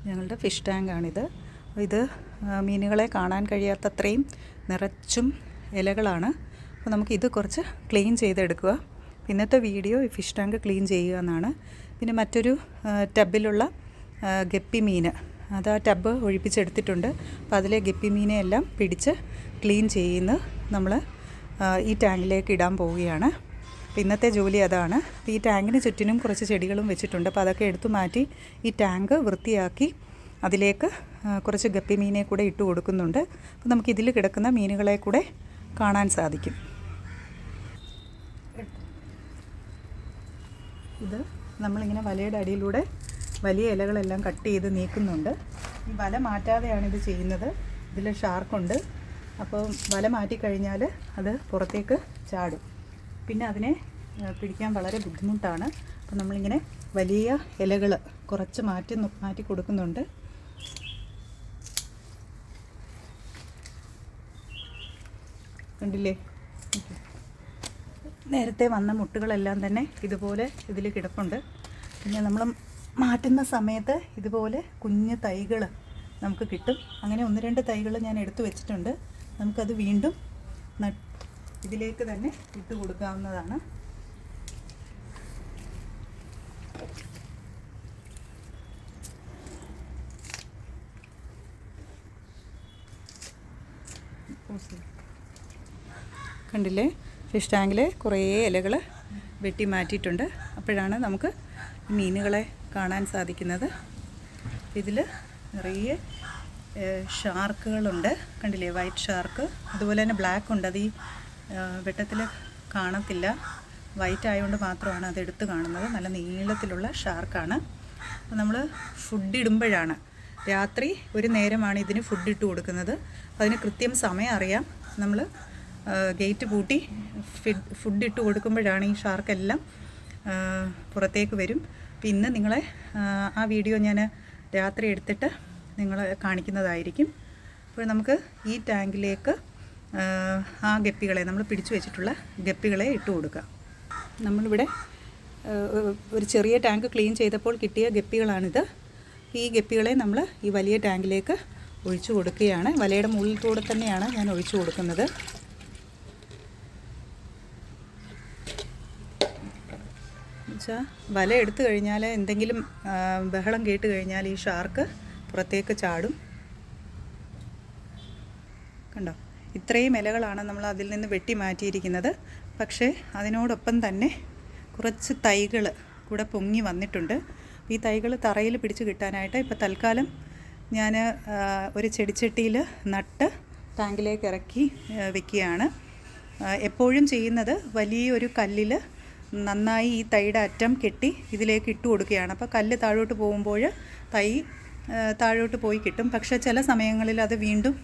ഞങ്ങളുടെ ഫിഷ് ടാങ്കാണിത്. ഇത് മീനുകളെ കാണാൻ കഴിയാത്തത്രയും നിറച്ചും ഇലകളാണ്. അപ്പോൾ നമുക്കിത് കുറച്ച് ക്ലീൻ ചെയ്തെടുക്കുക. ഇന്നത്തെ വീഡിയോ ഈ ഫിഷ് ടാങ്ക് ക്ലീൻ ചെയ്യുക എന്നാണ്. പിന്നെ മറ്റൊരു ടബിലുള്ള ഗപ്പി മീൻ, അത് ആ ടബ് ഒഴിപ്പിച്ചെടുത്തിട്ടുണ്ട്. അപ്പോൾ അതിലെ ഗപ്പി മീനെയെല്ലാം പിടിച്ച് ക്ലീൻ ചെയ്യുന്ന നമ്മൾ ഈ ടാങ്കിലേക്ക് ഇടാൻ പോവുകയാണ്. അപ്പോൾ ഇന്നത്തെ ജോലി അതാണ്. ഈ ടാങ്കിന് ചുറ്റിനും കുറച്ച് ചെടികളും വെച്ചിട്ടുണ്ട്. അപ്പോൾ അതൊക്കെ എടുത്തു മാറ്റി ഈ ടാങ്ക് വൃത്തിയാക്കി അതിലേക്ക് കുറച്ച് ഗപ്പി മീനെ കൂടെ ഇട്ട് കൊടുക്കുന്നുണ്ട്. അപ്പോൾ നമുക്കിതിൽ കിടക്കുന്ന മീനുകളെ കൂടെ കാണാൻ സാധിക്കും. ഇത് നമ്മളിങ്ങനെ വലയുടെ അടിയിലൂടെ വലിയ ഇലകളെല്ലാം കട്ട് ചെയ്ത് നീക്കുന്നുണ്ട്. ഈ വല മാറ്റാതെയാണ് ഇത് ചെയ്യുന്നത്. ഇതിൽ ഷാർക്കുണ്ട്. അപ്പോൾ വല മാറ്റിക്കഴിഞ്ഞാൽ അത് പുറത്തേക്ക് ചാടും. പിന്നെ അതിനെ പിടിക്കാൻ വളരെ ബുദ്ധിമുട്ടാണ്. അപ്പോൾ നമ്മളിങ്ങനെ വലിയ ഇലകൾ കുറച്ച് മാറ്റി കൊടുക്കുന്നുണ്ട്. കണ്ടില്ലേ, നേരത്തെ വന്ന മുട്ടുകളെല്ലാം തന്നെ ഇതുപോലെ ഇതിൽ കിടപ്പുണ്ട്. പിന്നെ നമ്മൾ മാറ്റുന്ന സമയത്ത് ഇതുപോലെ കുഞ്ഞ് തൈകൾ നമുക്ക് കിട്ടും. അങ്ങനെ 1-2 തൈകൾ ഞാൻ എടുത്തു വെച്ചിട്ടുണ്ട്. നമുക്കത് വീണ്ടും ഇതിലേക്ക് തന്നെ ഇട്ട് കൊടുക്കാവുന്നതാണ്. കണ്ടില്ലേ, ഫിഷ് ടാങ്കിലെ കുറേ ഇലകൾ വെട്ടി മാറ്റിയിട്ടുണ്ട്. അപ്പോഴാണ് നമുക്ക് മീനുകളെ കാണാൻ സാധിക്കുന്നത്. ഇതിൽ നിറയെ ഷാർക്കുകളുണ്ട്. കണ്ടില്ലേ, വൈറ്റ് ഷാർക്ക്. അതുപോലെ തന്നെ ബ്ലാക്ക് ഉണ്ട്. അത് ഈ വെട്ടത്തിൽ കാണത്തില്ല. വൈറ്റ് ആയതുകൊണ്ട് മാത്രമാണ് അത് എടുത്ത് കാണുന്നത്. നല്ല നീളത്തിലുള്ള ഷാർക്കാണ്. അപ്പോൾ നമ്മൾ ഫുഡ് ഇടുമ്പോഴാണ്, രാത്രി ഒരു നേരമാണ് ഇതിന് ഫുഡ് ഇട്ട് കൊടുക്കുന്നത്. അതിന് കൃത്യം സമയം അറിയാം. നമ്മൾ ഗേറ്റ് പൂട്ടി ഫുഡ് ഇട്ട് കൊടുക്കുമ്പോഴാണ് ഈ ഷാർക്കെല്ലാം പുറത്തേക്ക് വരും. അപ്പോൾ ഇന്ന് നിങ്ങളെ ആ വീഡിയോ ഞാൻ രാത്രി എടുത്തിട്ട് നിങ്ങളെ കാണിക്കുന്നതായിരിക്കും. അപ്പോൾ നമുക്ക് ഈ ടാങ്കിലേക്ക് ആ ഗപ്പികളെ, നമ്മൾ പിടിച്ചു വെച്ചിട്ടുള്ള ഗപ്പികളെ ഇട്ട് കൊടുക്കാം. നമ്മളിവിടെ ഒരു ചെറിയ ടാങ്ക് ക്ലീൻ ചെയ്തപ്പോൾ കിട്ടിയ ഗപ്പികളാണിത്. ഈ ഗപ്പികളെ നമ്മൾ ഈ വലിയ ടാങ്കിലേക്ക് ഒഴിച്ചു കൊടുക്കുകയാണ്. വലയുടെ മുകളിൽ കൂടെ തന്നെയാണ് ഞാൻ ഒഴിച്ചു കൊടുക്കുന്നത്. എന്നുവെച്ചാൽ വല എടുത്തു കഴിഞ്ഞാൽ എന്തെങ്കിലും ബഹളം കേട്ട് കഴിഞ്ഞാൽ ഈ ഷാർക്ക് പുറത്തേക്ക് ചാടും. കണ്ടോ, ഇത്രയും ഇലകളാണ് നമ്മൾ അതിൽ നിന്ന് വെട്ടി മാറ്റിയിരിക്കുന്നത്. പക്ഷേ അതിനോടൊപ്പം തന്നെ കുറച്ച് തൈകൾ കൂടെ പൊങ്ങി വന്നിട്ടുണ്ട്. ഈ തൈകൾ തറയിൽ പിടിച്ച് കിട്ടാനായിട്ട് ഇപ്പോൾ തൽക്കാലം ഞാൻ ഒരു ചെടിച്ചട്ടിയിൽ നട്ട് ടാങ്കിലേക്ക് ഇറക്കി വെക്കുകയാണ്. എപ്പോഴും ചെയ്യുന്നത് വലിയൊരു കല്ലിൽ നന്നായി ഈ തൈയുടെ അറ്റം കെട്ടി ഇതിലേക്ക് ഇട്ട് കൊടുക്കുകയാണ്. അപ്പോൾ കല്ല് താഴോട്ട് പോകുമ്പോൾ തൈ താഴോട്ട് പോയി കിട്ടും. പക്ഷേ ചില സമയങ്ങളിൽ അത് വീണ്ടും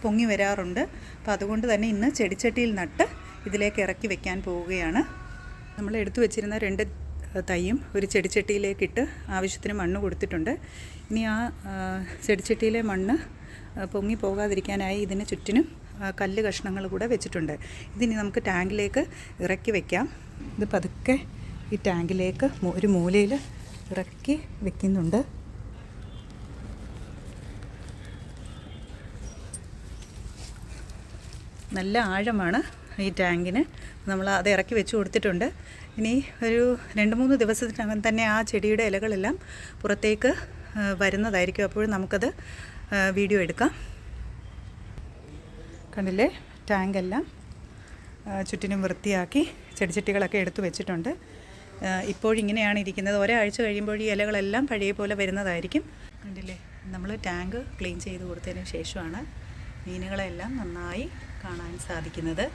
പൊങ്ങി വരാറുണ്ട്. അപ്പോൾ അതുകൊണ്ട് തന്നെ ഇന്ന് ചെടിച്ചട്ടിയിൽ നട്ട് ഇതിലേക്ക് ഇറക്കി വെക്കാൻ പോവുകയാണ്. നമ്മൾ എടുത്തു വെച്ചിരുന്ന 2 തൈയും ഒരു ചെടിച്ചട്ടിയിലേക്കിട്ട് ആവശ്യത്തിന് മണ്ണ് കൊടുത്തിട്ടുണ്ട്. ഇനി ആ ചെടിച്ചട്ടിയിലെ മണ്ണ് പൊങ്ങി പോകാതിരിക്കാനായി ഇതിന് ചുറ്റിനും കല്ല് കഷ്ണങ്ങൾ കൂടെ വെച്ചിട്ടുണ്ട്. ഇതിനി നമുക്ക് ടാങ്കിലേക്ക് ഇറക്കി വയ്ക്കാം. ഇത് പതുക്കെ ഈ ടാങ്കിലേക്ക് ഒരു മൂലയിൽ ഇറക്കി വെക്കുന്നുണ്ട്. നല്ല ആഴമാണ് ഈ ടാങ്കിന്. നമ്മൾ അത് ഇറക്കി വെച്ച് കൊടുത്തിട്ടുണ്ട്. ഇനി ഒരു 2-3 ദിവസത്തിനകം തന്നെ ആ ചെടിയുടെ ഇലകളെല്ലാം പുറത്തേക്ക് വരുന്നതായിരിക്കും. അപ്പോഴും നമുക്കത് വീഡിയോ എടുക്കാം. കണ്ടില്ലേ, ടാങ്കെല്ലാം ചുറ്റിനും വൃത്തിയാക്കി ചെടിച്ചട്ടികളൊക്കെ എടുത്തു വെച്ചിട്ടുണ്ട്. ഇപ്പോഴിങ്ങനെയാണ് ഇരിക്കുന്നത്. ഒരാഴ്ച കഴിയുമ്പോൾ ഈ ഇലകളെല്ലാം പഴയ പോലെ വരുന്നതായിരിക്കും. കണ്ടില്ലേ, നമ്മൾ ടാങ്ക് ക്ലീൻ ചെയ്ത് കൊടുത്തതിന് ശേഷമാണ് മീനുകളെല്ലാം നന്നായി കാണാൻ സാധിക്കുന്നത്.